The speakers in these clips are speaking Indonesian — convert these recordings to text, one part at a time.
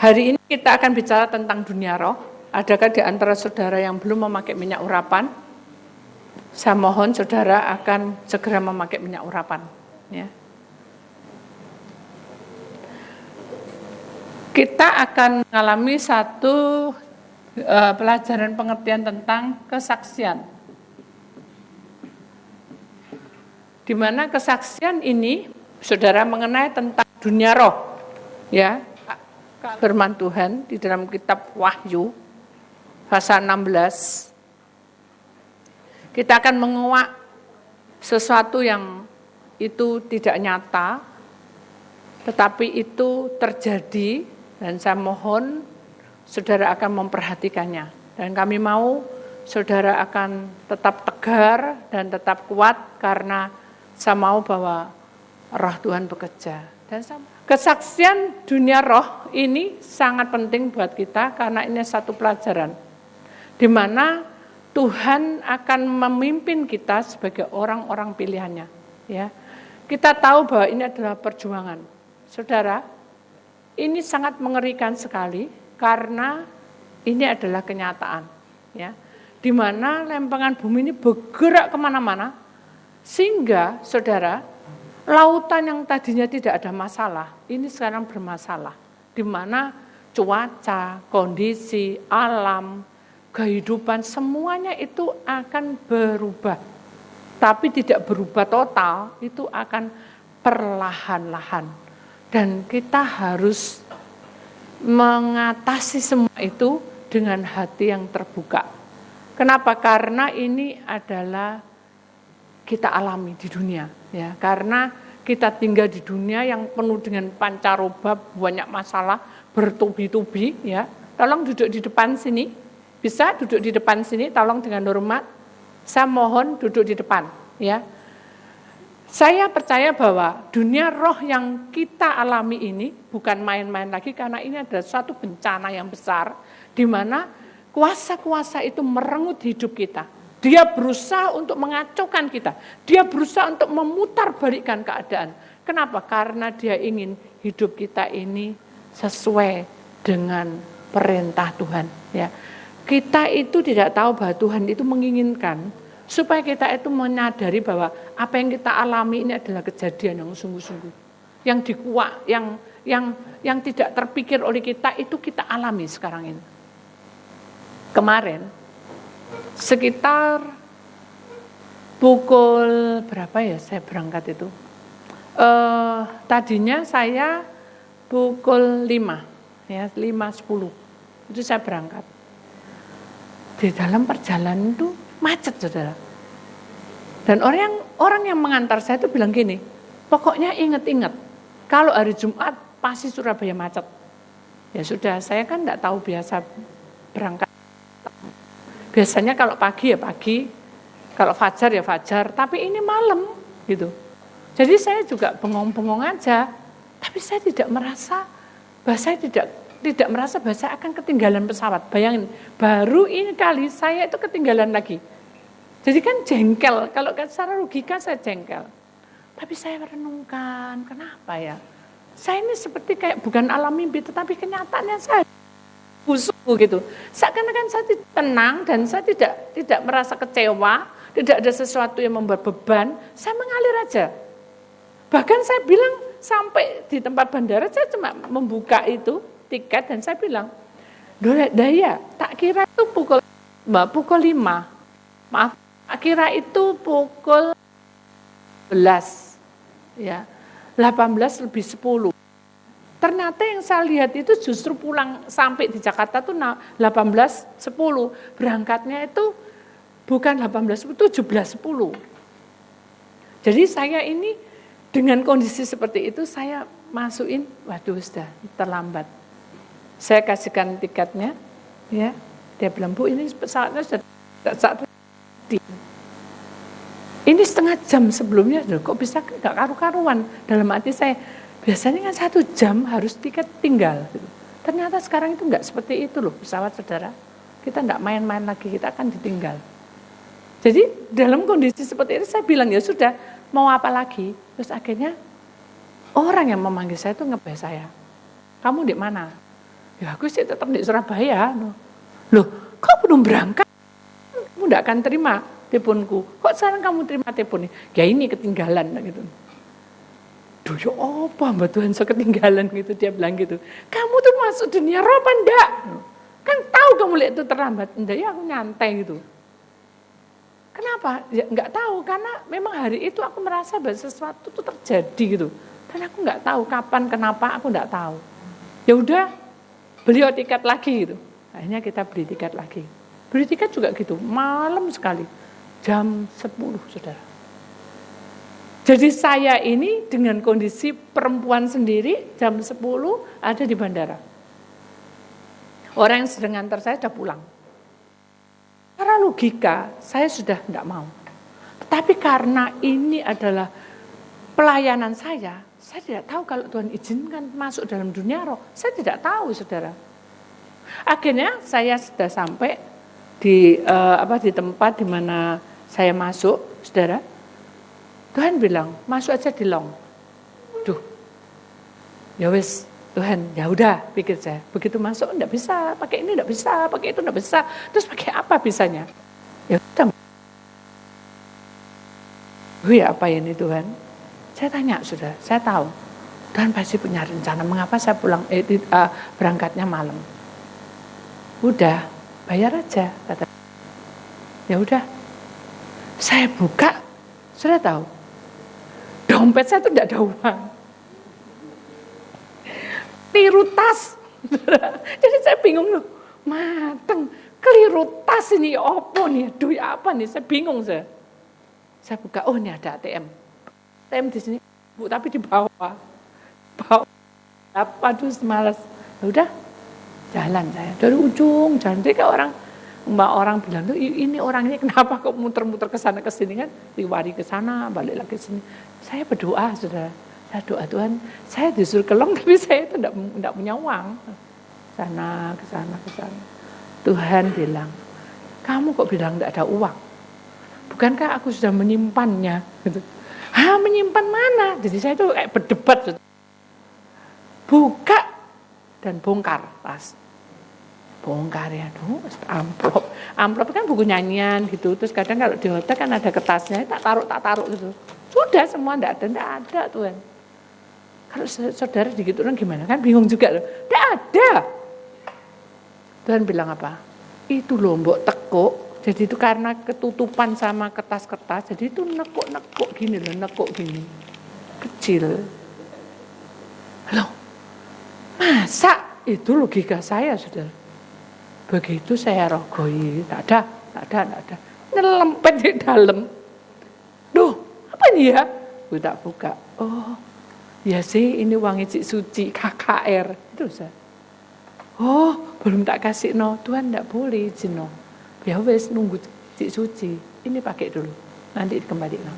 Hari ini kita akan bicara tentang dunia roh. Adakah di antara saudara yang belum memakai minyak urapan? Saya mohon saudara akan segera memakai minyak urapan. Ya. Kita akan mengalami satu pelajaran pengertian tentang kesaksian. Di mana kesaksian ini saudara mengenai tentang dunia roh. Ya. Firman Tuhan di dalam kitab Wahyu pasal 16. Kita akan menguak sesuatu yang itu tidak nyata, tetapi itu terjadi, dan saya mohon saudara akan memperhatikannya. Dan kami mau saudara akan tetap tegar dan tetap kuat, karena saya mau bahwa roh Tuhan bekerja. Dan kesaksian dunia roh ini sangat penting buat kita, karena ini satu pelajaran di mana Tuhan akan memimpin kita sebagai orang-orang pilihannya. Ya, kita tahu bahwa ini adalah perjuangan, saudara. Ini sangat mengerikan sekali, karena ini adalah kenyataan. Ya, di mana lempengan bumi ini bergerak kemana-mana, sehingga saudara, lautan yang tadinya tidak ada masalah, ini sekarang bermasalah. Di mana cuaca, kondisi, alam, kehidupan, semuanya itu akan berubah. Tapi tidak berubah total, itu akan perlahan-lahan. Dan kita harus mengatasi semua itu dengan hati yang terbuka. Kenapa? Karena ini adalah kita alami di dunia. Ya, karena kita tinggal di dunia yang penuh dengan pancaroba, banyak masalah, bertubi-tubi. Ya. Tolong duduk di depan sini. Bisa duduk di depan sini, tolong dengan hormat. Saya mohon duduk di depan, ya. Saya percaya bahwa dunia roh yang kita alami ini bukan main-main lagi, karena ini adalah suatu bencana yang besar, di mana kuasa-kuasa itu merenggut hidup kita. Dia berusaha untuk mengacaukan kita. Dia berusaha untuk memutarbalikkan keadaan. Kenapa? Karena dia ingin hidup kita ini sesuai dengan perintah Tuhan, ya. Kita itu tidak tahu bahwa Tuhan itu menginginkan supaya kita itu menyadari bahwa apa yang kita alami ini adalah kejadian yang sungguh-sungguh, yang dikuak, yang tidak terpikir oleh kita, itu kita alami sekarang ini. Kemarin sekitar pukul berapa ya saya berangkat itu? Tadinya saya pukul 5, ya 5.10 itu saya berangkat. Di dalam perjalanan itu macet, saudara. Dan orang yang mengantar saya itu bilang gini, pokoknya ingat-ingat, kalau hari Jumat pasti Surabaya macet. Ya sudah, saya kan enggak tahu biasa berangkat. Biasanya kalau pagi ya pagi, kalau fajar ya fajar, tapi ini malam gitu. Jadi saya juga bengong-bengong aja, tapi saya tidak merasa bahwa saya tidak merasa bahwa saya akan ketinggalan pesawat. Bayangin, baru ini kali saya itu ketinggalan lagi. Jadi kan jengkel, kalau secara logika saya jengkel. Tapi saya merenungkan, kenapa ya? Saya ini seperti kayak bukan alam mimpi, tetapi kenyataannya saya busuk gitu. Seakan-akan saya tenang dan saya tidak merasa kecewa, tidak ada sesuatu yang membuat beban, saya mengalir aja. Bahkan saya bilang sampai di tempat bandara saya cuma membuka itu tiket dan saya bilang, Daya, tak kira itu pukul 5. Maaf, tak kira itu pukul 11. Ya. 18:10. Ternyata yang saya lihat itu justru pulang sampai di Jakarta tuh 18:10. Berangkatnya itu bukan 18:10, 17:10. Jadi saya ini dengan kondisi seperti itu saya masukin, waduh sudah terlambat. Saya kasihkan tiketnya, ya. Dia bilang, Bu, ini pesawatnya sudah saat ini. Ini setengah jam sebelumnya, kok bisa nggak karu-karuan? Dalam hati saya, biasanya kan 1 jam harus tiket tinggal. Gitu. Ternyata sekarang itu nggak seperti itu loh pesawat, saudara. Kita nggak main-main lagi, kita akan ditinggal. Jadi dalam kondisi seperti ini saya bilang, ya sudah, mau apa lagi? Terus akhirnya orang yang memanggil saya itu ngebahas saya. Kamu di mana? Ya aku sih tetap di Surabaya. Loh, kok belum berangkat? Kamu tidak akan terima teleponku. Kok sekarang kamu terima telepon ini? Ya ini ketinggalan gitu. Duh, ya apa Mbak Tuhan saya ketinggalan gitu, dia bilang gitu. Kamu tuh masuk dunia roh apa enggak? Kan tahu kamu lihat itu terlambat. Enggak, ya aku nyantai gitu. Kenapa? Ya enggak tahu, karena memang hari itu aku merasa bahwa sesuatu itu terjadi gitu. Dan aku enggak tahu kapan, kenapa, aku enggak tahu. Ya udah, beli tiket lagi gitu. Akhirnya kita beli tiket lagi. Beli tiket juga gitu, malam sekali. Jam 10, saudara. Jadi saya ini dengan kondisi perempuan sendiri, jam 10 ada di bandara. Orang yang sedang ngantar saya sudah pulang. Secara logika, saya sudah tidak mau. Tapi karena ini adalah pelayanan saya tidak tahu kalau Tuhan izinkan masuk dalam dunia roh. Saya tidak tahu, saudara. Akhirnya saya sudah sampai di tempat di mana saya masuk, saudara. Tuhan bilang, masuk aja di long. Duh, ya wis Tuhan, ya udah pikir saya. Begitu masuk enggak bisa, pakai ini enggak bisa, pakai itu enggak bisa. Terus pakai apa bisanya? Ya udah. Ya apa ini Tuhan? Saya tanya sudah, saya tahu. Tuhan pasti punya rencana. Mengapa saya pulang berangkatnya malam? Udah, bayar aja kata. Ya udah. Saya buka, sudah tahu. Dompet saya tuh enggak ada uang. Keliru tas. Jadi saya bingung loh. Mateng, keliru tas ini apa nih? Aduh ya apa nih? Saya bingung saya. Saya buka, oh ini ada ATM. ATM di sini, Bu, tapi di bawah. Apa tuh malas. Ya udah, jalan saya. Dari ujung jalan. Jadi kayak orang bilang tuh ini orang ini kenapa kok muter-muter ke sana ke sini kan? Riwari ke sana, balik lagi ke sini. Saya berdoa, saudara. Saya doa Tuhan, saya disuruh ke long tapi saya itu enggak punya uang. Sana, ke sana, ke sana. Tuhan bilang, kamu kok bilang enggak ada uang? Bukankah aku sudah menyimpannya? Gitu. Menyimpan mana? Jadi saya itu kayak berdebat. Buka dan bongkar tas. Bongkar ya, amplop kan buku nyanyian gitu. Terus kadang kalau di hotel kan ada kertasnya, tak taruh gitu. Sudah semua enggak ada Tuhan. Kalau saudara digituin gimana kan bingung juga loh. Enggak ada. Tuhan bilang apa? Itu loh mbok tekuk. Jadi itu karena ketutupan sama kertas-kertas. Jadi itu nekuk gini loh, nekuk gini. Kecil. Loh, masa? Itu logika saya, saudara. Begitu saya rogoi, tak ada. Nyelempet di dalam. Duh, apa ini ya? Gue tak buka. Oh, ya sih ini uangnya Cik Suci, KKR. Itu saya. Oh, belum tak kasih no. Tuhan enggak boleh izin no. Ya wes nunggu Cik Suci. Ini pakai dulu. Nanti dikembalikan.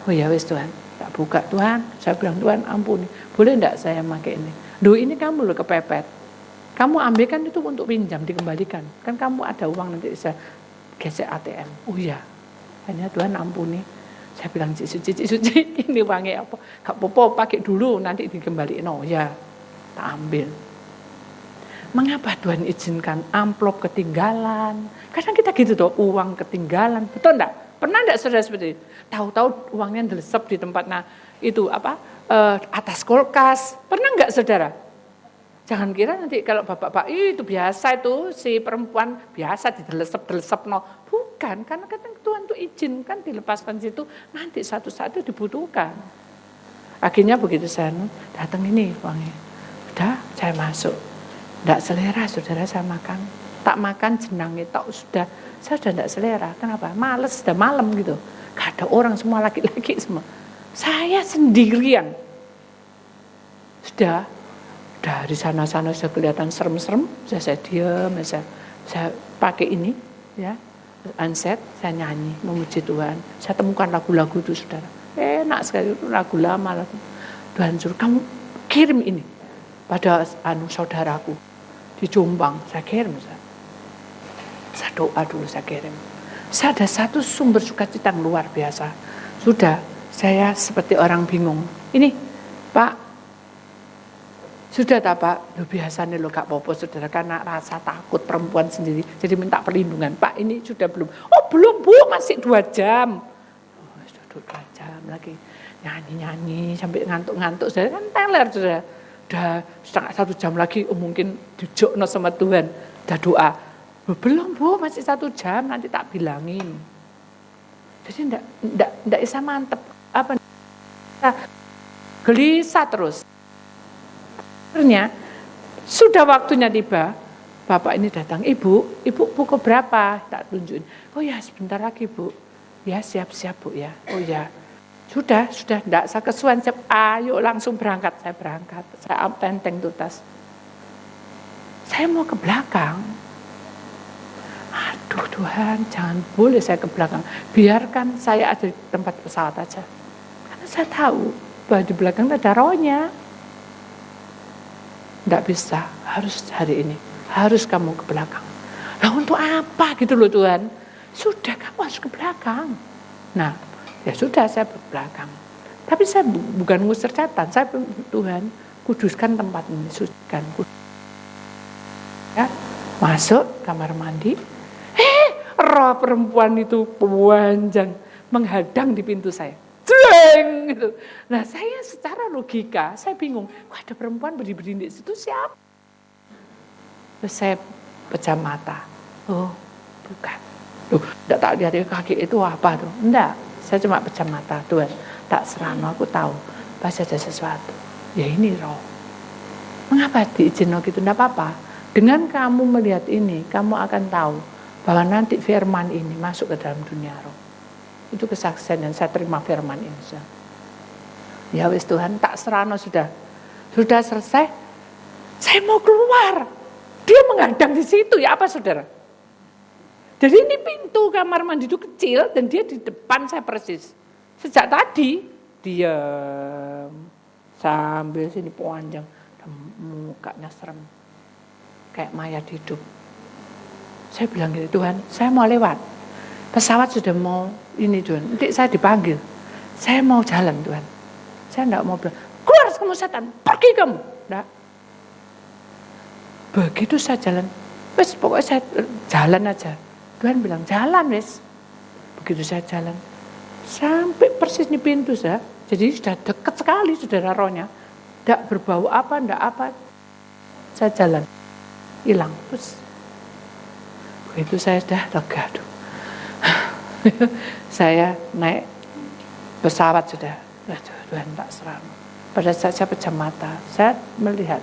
Oh ya wes Tuhan. Tak buka Tuhan. Saya bilang Tuhan ampuni. Boleh enggak saya pakai ini? Duh ini kamu loh kepepet. Kamu ambilkan itu untuk pinjam, dikembalikan. Kan kamu ada uang nanti bisa gesek ATM. Oh iya. Hanya Tuhan ampuni. Saya bilang Cik Suci, ini uangnya apa? Gak apa-apa, pakai dulu, nanti dikembalikan. Oh ya, tak ambil. Mengapa Tuhan izinkan amplop ketinggalan? Kadang kita gitu tuh, uang ketinggalan. Betul enggak? Pernah enggak saudara seperti itu? Tahu-tahu uangnya delesep di tempat atas kulkas. Pernah enggak saudara? Jangan kira nanti kalau bapak-bapak itu biasa itu si perempuan biasa didelesep no. Bukan, karena kadang Tuhan tuh izinkan dilepaskan situ nanti satu saat itu dibutuhkan. Akhirnya begitu saya datang ini uangnya. Udah saya masuk. Enggak selera saudara saya makan. Tak makan jenang itu sudah saya sudah enggak selera. Kenapa? Males sudah malam gitu. Gak ada orang semua laki-laki semua. Saya sendirian. Sudah dari sana-sana saya kelihatan serem-serem, saya diam, saya pakai ini, ya, handset, saya nyanyi, memuji Tuhan. Saya temukan lagu-lagu itu, saudara. Enak sekali, itu lagu lama. Tuhan suruh, kamu kirim ini pada saudaraku di Jombang. Saya kirim, saya doa dulu, saya kirim. Saya ada satu sumber sukacita yang luar biasa. Sudah, saya seperti orang bingung. Ini, Pak, Sudah tak Pak, biasanya lo gak apa-apa saudara, karena rasa takut perempuan sendiri, jadi minta perlindungan. Pak ini sudah belum? Oh belum Bu, masih 2 jam. Oh, sudah 2 jam lagi, nyanyi-nyanyi sampai ngantuk-ngantuk, saudara kan teler saudara. Udah setengah 1 jam lagi, mungkin dijokno sama Tuhan, udah doa. Belum Bu, masih 1 jam, nanti tak bilangin. Jadi enggak bisa mantep, apa, gelisah terus. Akhirnya sudah waktunya tiba, bapak ini datang, ibu pukul berapa? Tak tunjukin. Oh ya sebentar lagi Bu. Ya siap-siap Bu ya. Oh ya. Sudah enggak saya kesuan, ayo langsung berangkat. Saya berangkat, saya tenteng tuh tas. Saya mau ke belakang. Aduh Tuhan, jangan boleh saya ke belakang. Biarkan saya ada di tempat pesawat aja. Karena saya tahu bahwa di belakang ada rohnya. Tidak bisa, harus hari ini, harus kamu ke belakang. Nah untuk apa gitu loh Tuhan? Sudah kamu harus ke belakang. Nah ya sudah saya ke belakang. Tapi saya bukan ngusir setan, saya Tuhan kuduskan tempat ini, sucikan. Ya, masuk kamar mandi, roh perempuan itu panjang menghadang di pintu saya. Jreng, gitu. Nah saya secara logika, saya bingung, kok ada perempuan berdiri di situ siapa? Terus saya pejam mata, oh bukan. Loh, enggak tak lihat kaki itu apa tuh? Enggak, saya cuma pejam mata, Tuhan, tak serano aku tahu, pasti ada sesuatu. Ya ini roh. Mengapa diizinkan gitu? Enggak apa-apa. Dengan kamu melihat ini, kamu akan tahu bahwa nanti firman ini masuk ke dalam dunia roh. Itu kesaksian yang saya terima firman ini. Ya wis Tuhan, tak serano sudah selesai. Saya mau keluar. Dia menghadang di situ, ya apa saudara? Jadi ini pintu kamar mandi itu kecil dan dia di depan saya persis. Sejak tadi diam sambil sini panjang, mukanya serem, kayak mayat hidup. Saya bilang gitu, Tuhan, saya mau lewat. Pesawat sudah mau ini Tuhan, nanti saya dipanggil. Saya mau jalan Tuhan. Saya enggak mau bilang, keluar kamu setan, pergi kamu. Enggak. Begitu saya jalan, wes pokoknya saya jalan aja. Tuhan bilang, jalan wes. Begitu saya jalan, sampai persis di pintu saya. Jadi sudah dekat sekali saudara rohnya. Enggak berbau apa, enggak apa. Saya jalan, hilang. Terus begitu saya sudah lega tuh. Saya naik pesawat sudah, Tuhan tak serang. Pada saat saya pejam mata, saya melihat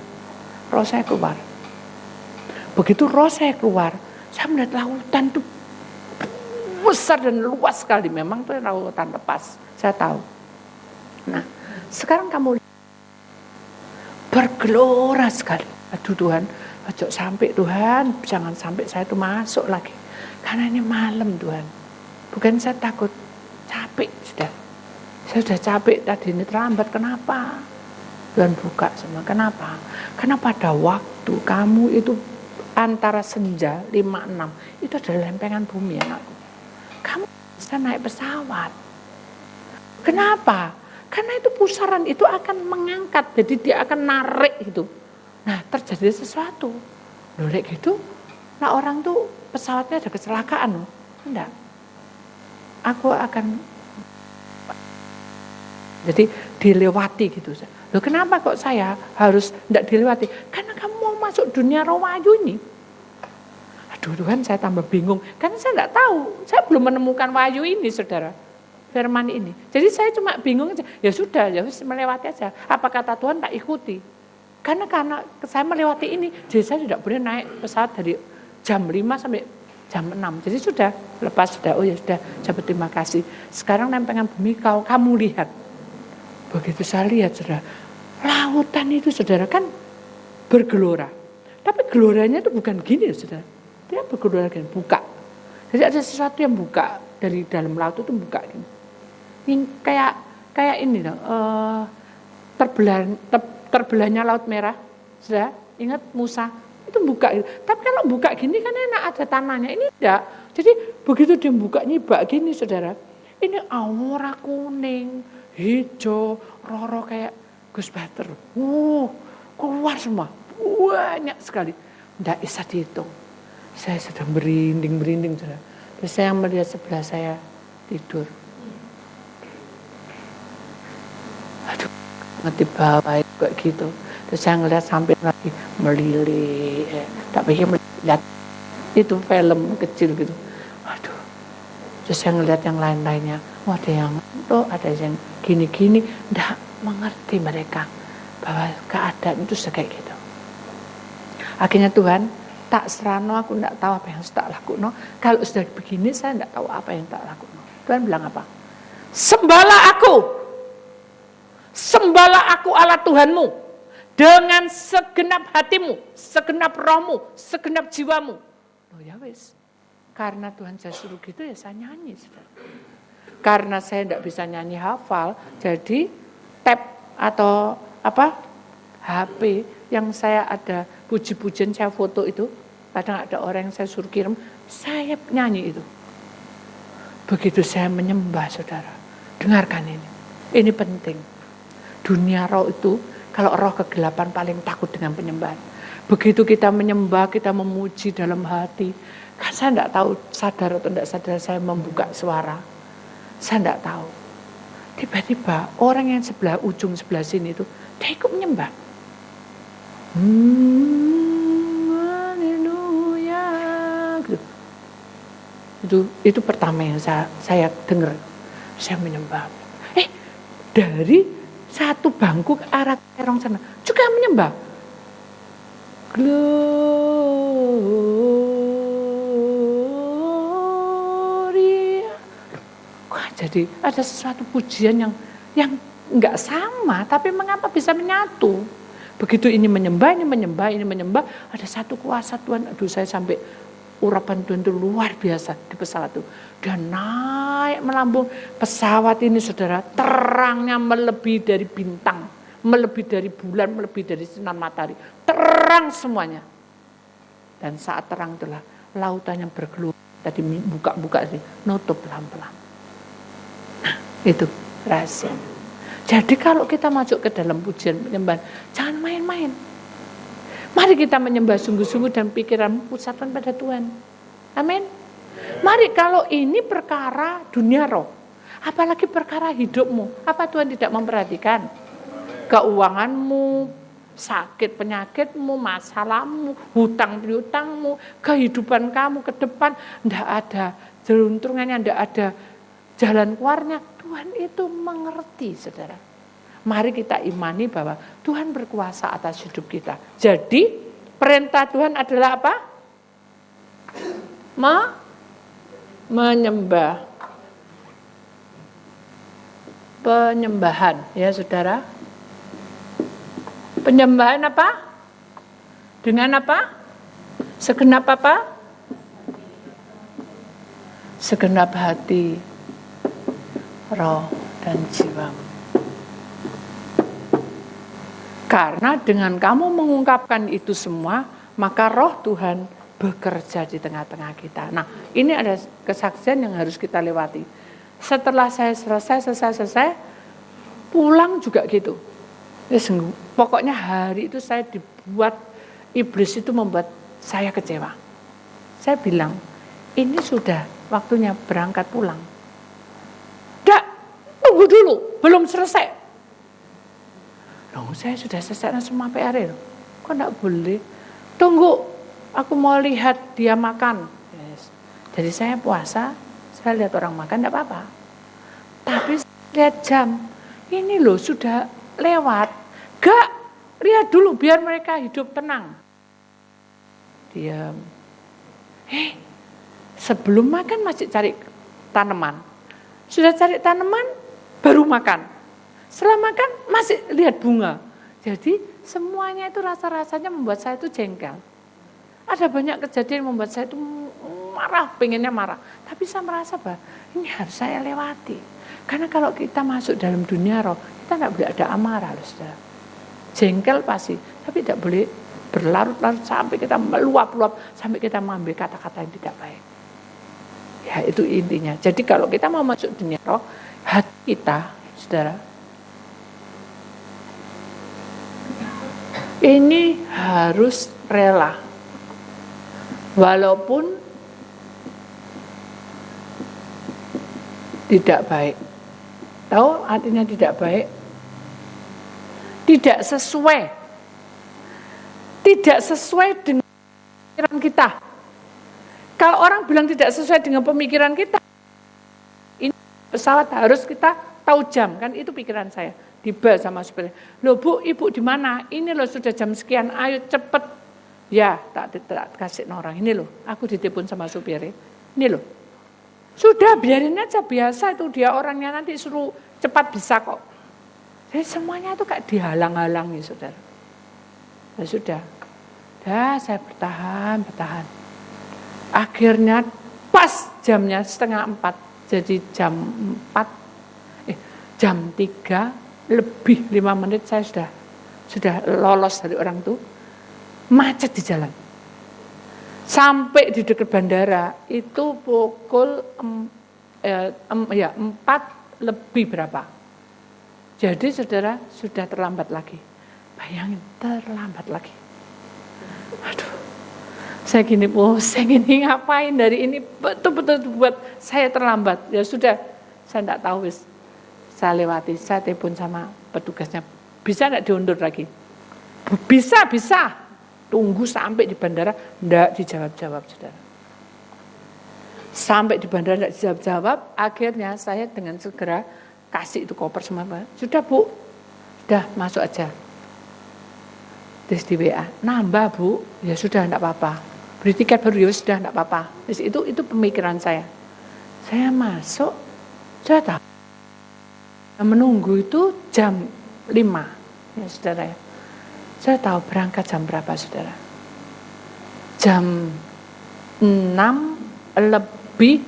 roh saya keluar. Begitu roh saya keluar, saya melihat lautan itu besar dan luas sekali. Memang itu lautan lepas, saya tahu. Nah, sekarang kamu bergelora sekali. Aduh Tuhan, ojo sampai Tuhan, jangan sampai saya itu masuk lagi. Karena ini malam Tuhan. Bukan saya takut, capek sudah. Saya sudah capek tadi ini terlambat, kenapa? Tuhan buka semua, kenapa? Karena pada waktu kamu itu antara senja 5-6, itu adalah lempengan bumi anakku. Kamu bisa naik pesawat. Kenapa? Karena itu pusaran itu akan mengangkat, jadi dia akan narik gitu. Nah terjadi sesuatu. Lolek gitu, nah orang tuh pesawatnya ada kecelakaan loh. Enggak. Aku akan jadi dilewati gitu. Loh kenapa kok saya harus tidak dilewati? Karena kamu mau masuk dunia roh wahyu ini. Aduh Tuhan, saya tambah bingung. Karena saya tidak tahu, saya belum menemukan wahyu ini saudara. Firman ini. Jadi saya cuma bingung aja. Ya sudah, ya melewati aja. Apa kata Tuhan tak ikuti. Karena saya melewati ini, jadi saya tidak boleh naik pesawat dari jam 5 sampai jam 6. Jadi sudah lepas sudah, oh ya sudah, saya berterima kasih. Sekarang lempengan bumi kamu lihat. Begitu saya lihat saudara, lautan itu saudara kan bergelora. Tapi geloranya itu bukan gini saudara. Dia bergelora gini, buka. Jadi ada sesuatu yang buka dari dalam laut itu buka gini. Ini kayak ini loh, terbelahnya Laut Merah. Saudara, ingat Musa? Itu buka itu. Tapi kalau buka gini kan enak ada tanahnya. Ini enggak. Jadi begitu dia buka nyibak gini saudara. Ini aura kuning, hijau, roro kayak Gus Bater. keluar semua, banyak sekali, tidak bisa dihitung. Saya sudah merinding sudah. Terus saya melihat sebelah saya tidur. Aduh, ngerti bawah itu kayak gitu. Terus saya ngeliat sampai lagi melilit, tak pikir melihat itu film kecil gitu. Aduh, terus saya ngeliat yang lain-lainnya, ada yang ada yang gini-gini, tidak mengerti mereka bahwa keadaan itu kayak gitu. Akhirnya Tuhan tak serano, aku tidak tahu apa yang harus tak lakukan. Kalau sudah begini saya tidak tahu apa yang tak lakukan. Tuhan bilang apa? Sembahlah aku Allah Tuhanmu dengan segenap hatimu, segenap rohmu, segenap jiwamu. Oh ya wis, karena Tuhan saya suruh gitu ya saya nyanyi. Saudara. Karena saya tidak bisa nyanyi hafal, jadi tab atau HP yang saya ada puji-pujian saya foto itu, kadang ada orang yang saya suruh kirim, saya nyanyi itu. Begitu saya menyembah, saudara, dengarkan ini penting. Dunia roh itu, kalau roh kegelapan paling takut dengan penyembahan. Begitu kita menyembah, kita memuji dalam hati, kan saya tidak tahu sadar atau tidak sadar saya membuka suara. Saya tidak tahu. Tiba-tiba orang yang ujung sebelah sini itu, dia ikut menyembah. Haleluya. Itu pertama yang saya dengar. Saya menyembah. Dari satu bangku ke arah kerong sana juga menyembah. Jadi ada sesuatu pujian yang enggak sama, tapi mengapa bisa menyatu? Begitu ini menyembah, ada satu kuasa Tuhan. Aduh, saya sampai urapan Tuhan itu luar biasa di pesawat itu. Dan naik melambung pesawat ini, saudara, terangnya melebihi dari bintang, melebihi dari bulan, melebihi dari sinar matahari. Terang semuanya. Dan saat terang itulah lautan yang bergelombang tadi buka-buka, nutup pelan-pelan. Itu rahasia. Jadi kalau kita masuk ke dalam pujian penyembahan, jangan main-main. Mari kita menyembah sungguh-sungguh dan pikiran pusatkan pada Tuhan. Amin. Mari, kalau ini perkara dunia roh, apalagi perkara hidupmu, apa Tuhan tidak memperhatikan? Keuanganmu, sakit penyakitmu, masalahmu, hutang piutangmu, kehidupan kamu ke depan, tidak ada jeluntrungannya, tidak ada jalan keluarnya. Tuhan itu mengerti, saudara. Mari kita imani bahwa Tuhan berkuasa atas hidup kita. Jadi perintah Tuhan adalah apa? Menyembah. Penyembahan, ya saudara. Penyembahan apa? Dengan apa? Segenap apa? Segenap hati, roh dan jiwa. Karena dengan kamu mengungkapkan itu semua, maka roh Tuhan bekerja di tengah-tengah kita. Nah, ini ada kesaksian yang harus kita lewati. Setelah saya selesai, pulang juga gitu. Pokoknya hari itu saya dibuat, iblis itu membuat saya kecewa. Saya bilang, ini sudah waktunya berangkat pulang. Tunggu dulu, belum selesai. Loh, saya sudah selesai semua PR. Kok enggak boleh? Tunggu, aku mau lihat dia makan. Yes. Jadi saya puasa, saya lihat orang makan enggak apa-apa. Tapi lihat jam, ini loh sudah lewat. Gak, lihat dulu biar mereka hidup tenang. Diam. Sebelum makan masih cari tanaman. Sudah cari tanaman, baru makan. Setelah makan masih lihat bunga. Jadi semuanya itu rasa-rasanya membuat saya itu jengkel. Ada banyak kejadian yang membuat saya itu marah, pengennya marah. Tapi saya merasa bahwa ini harus saya lewati. Karena kalau kita masuk dalam dunia roh, kita tidak boleh ada amarah, saudara. Jengkel pasti, tapi tidak boleh berlarut-larut sampai kita meluap-luap, sampai kita mengambil kata-kata yang tidak baik. Ya, itu intinya. Jadi kalau kita mau masuk dunia roh, hati kita, saudara, Ini harus rela. Walaupun tidak baik. Tahu artinya tidak baik? Tidak sesuai. Tidak sesuai dengan pemikiran kita. Kalau orang bilang tidak sesuai dengan pemikiran kita, ini pesawat harus kita tahu jam, kan itu pikiran saya. Tiba sama supirnya, loh Bu, Ibu di mana? Ini loh sudah jam sekian, ayo cepet. Ya, tak kasih orang, ini loh, aku ditelepon sama supirnya, ini loh. Sudah biarin aja, biasa itu dia orangnya, nanti suruh cepat bisa kok. Jadi semuanya itu kayak dihalang-halangi, saudara. Ya sudah, saya bertahan. Akhirnya pas jamnya 3:30, jadi jam 3 lebih 5 menit saya sudah lolos dari orang itu, macet di jalan. Sampai di dekat bandara itu pukul 4 lebih berapa. Jadi saudara sudah terlambat lagi. Bayangin, terlambat lagi. Aduh, saya gini pusing, ini ngapain dari ini betul-betul buat saya terlambat. Ya sudah, saya tidak tahu wis. Saya lewati, saya telepon sama petugasnya. Bisa tidak diundur lagi? Bisa. Tunggu sampai di bandara, tidak dijawab-jawab, saudara. Sampai di bandara tidak dijawab-jawab, akhirnya saya dengan segera kasih itu koper semua. Sudah Bu, sudah masuk aja. Terus di WA, nambah Bu, ya sudah tidak apa-apa. Beli tiket baru, ya sudah tidak apa-apa. Terus itu pemikiran saya. Saya masuk, saya tahu. Menunggu itu jam 5, ya saudara ya. Saya tahu berangkat jam berapa, saudara. Jam 6 lebih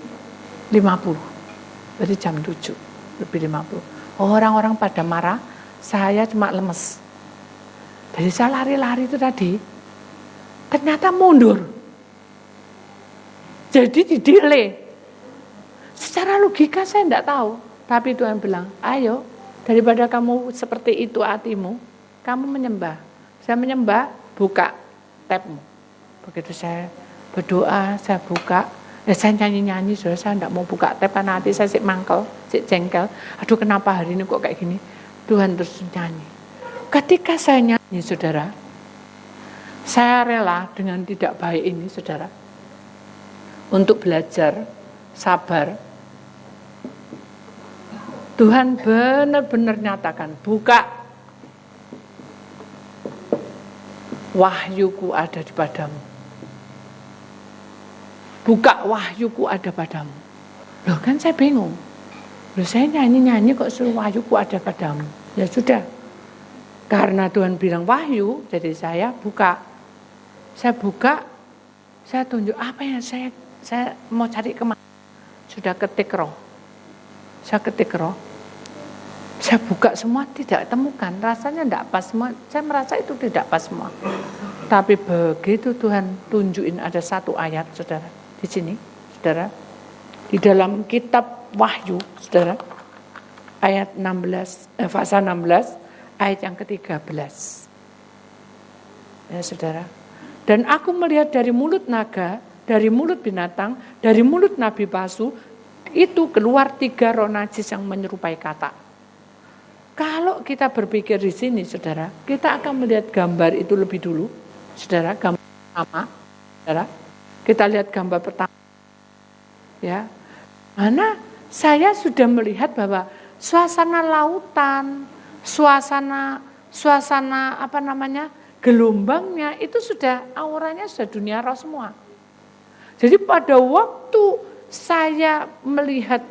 50. Berarti jam 7 lebih 50. Orang-orang pada marah, saya cuma lemes. Jadi saya lari-lari itu tadi, ternyata mundur. Jadi di-delay. Secara logika saya tidak tahu. Tapi Tuhan bilang, ayo, daripada kamu seperti itu hatimu, kamu menyembah. Saya menyembah, buka tabmu. Begitu saya berdoa, saya buka. Saya nyanyi-nyanyi, saya tidak mau buka tab, karena hati saya sik mangkel, sik jengkel. Aduh, kenapa hari ini kok kayak gini? Tuhan terus nyanyi. Ketika saya nyanyi, saudara, saya rela dengan tidak baik ini, saudara, untuk belajar, sabar. Tuhan benar-benar nyatakan, buka. Wahyuku ada di padamu. Buka, wahyuku ada padamu. Loh kan saya bingung. Loh saya nyanyi-nyanyi kok suruh wahyuku ada padamu. Ya sudah. Karena Tuhan bilang wahyu, jadi saya buka. Saya buka, saya tunjuk apa yang saya mau cari kemana. Sudah ketik roh. Saya ketik roh. Saya buka semua, tidak temukan. Rasanya tidak pas semua. Saya merasa itu tidak pas semua. Tapi begitu Tuhan tunjukin ada satu ayat, saudara. Di sini, saudara. Di dalam kitab Wahyu, saudara. Ayat 16, pasal 16, ayat yang ke-13. Ya, saudara. Dan aku melihat dari mulut naga, dari mulut binatang, dari mulut nabi palsu, itu keluar 3 roh najis yang menyerupai katak. Kalau kita berpikir di sini, saudara, kita akan melihat gambar itu lebih dulu, saudara, gambar pertama, saudara. Kita lihat gambar pertama, ya, mana saya sudah melihat bahwa suasana lautan, suasana gelombangnya itu sudah auranya sudah dunia roh semua. Jadi pada waktu saya melihat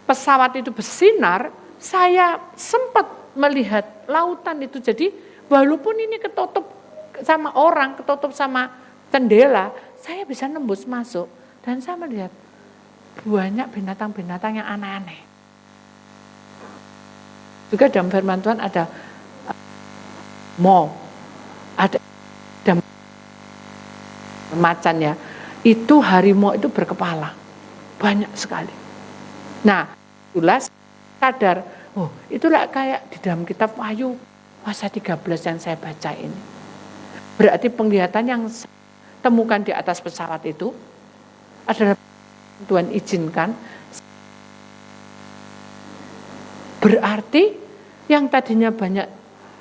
pesawat itu bersinar, saya sempat melihat lautan itu. Jadi walaupun ini ketutup sama orang, ketutup sama jendela, saya bisa nembus masuk. Dan saya melihat banyak binatang-binatang yang aneh-aneh. Juga dalam firman Tuhan ada ada macan ya. Itu harimau itu berkepala. Banyak sekali. Nah, itulah sadar, itulah kayak di dalam kitab Wahyu pasal 13 yang saya baca ini. Berarti penglihatan yang saya temukan di atas pesawat itu adalah Tuhan izinkan. Berarti yang tadinya banyak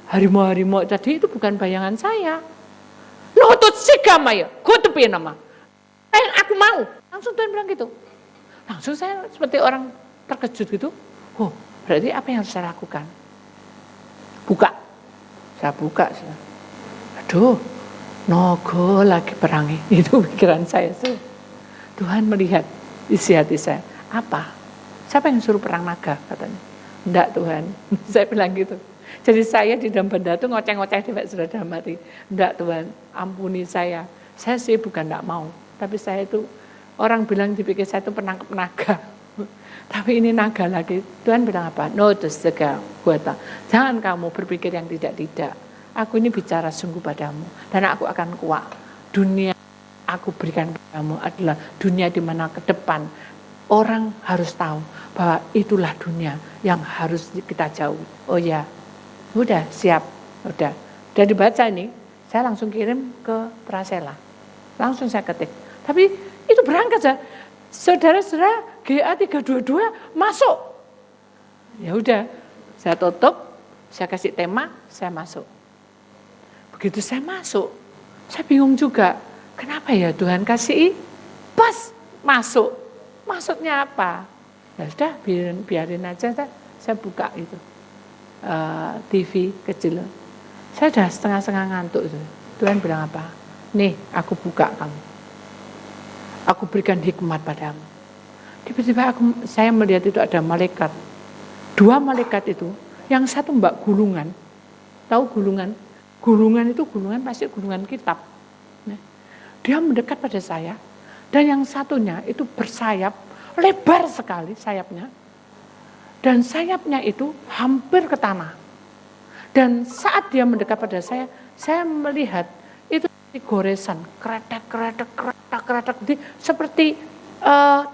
harimau-harimau tadi itu bukan bayangan saya. Notut sigama ya, kutupi nama. Yang aku mau. Langsung Tuhan bilang gitu. Langsung saya seperti orang terkejut gitu. Oh, berarti apa yang harus saya lakukan? Buka. Saya buka. Aduh, nogo lagi perangi. Itu pikiran saya tuh. Tuhan melihat isi hati saya. Apa? Siapa yang suruh perang naga katanya? Enggak Tuhan. Saya bilang gitu. Jadi saya di dalam benda itu ngoceh-ngoceh di sudah dalam hati. Enggak Tuhan, ampuni saya. Saya sih bukan enggak mau. Tapi saya itu, orang bilang dipikir saya itu penangkap naga. Tapi ini naga lagi. Tuhan bilang apa? No desega buata. Jangan kamu berpikir yang tidak-tidak. Aku ini bicara sungguh padamu. Dan aku akan kuat. Dunia aku berikan padamu adalah dunia di mana ke depan orang harus tahu bahwa itulah dunia yang harus kita jauhi. Oh ya, udah siap, udah dibaca ini. Saya langsung kirim ke Prasela, langsung saya ketik. Tapi itu berangkat ya, saudara-saudara GA 322 masuk. Ya udah, saya tutup, saya kasih tema, saya masuk. Begitu saya masuk, saya bingung juga, kenapa ya Tuhan kasih pas masuk. Maksudnya apa? Ya sudah, biarin aja. Saya buka itu TV kecil. Saya sudah setengah-setengah ngantuk itu. Tuhan bilang apa? Nih, aku buka kamu. Aku berikan hikmat padamu. Tiba-tiba saya melihat itu ada malaikat. 2 malaikat itu, yang satu mbak gulungan. Tahu gulungan? Gulungan itu pasti gulungan kitab. Nah, dia mendekat pada saya. Dan yang satunya itu bersayap, lebar sekali sayapnya. Dan sayapnya itu hampir ke tanah. Dan saat dia mendekat pada saya melihat itu goresan, kretek, seperti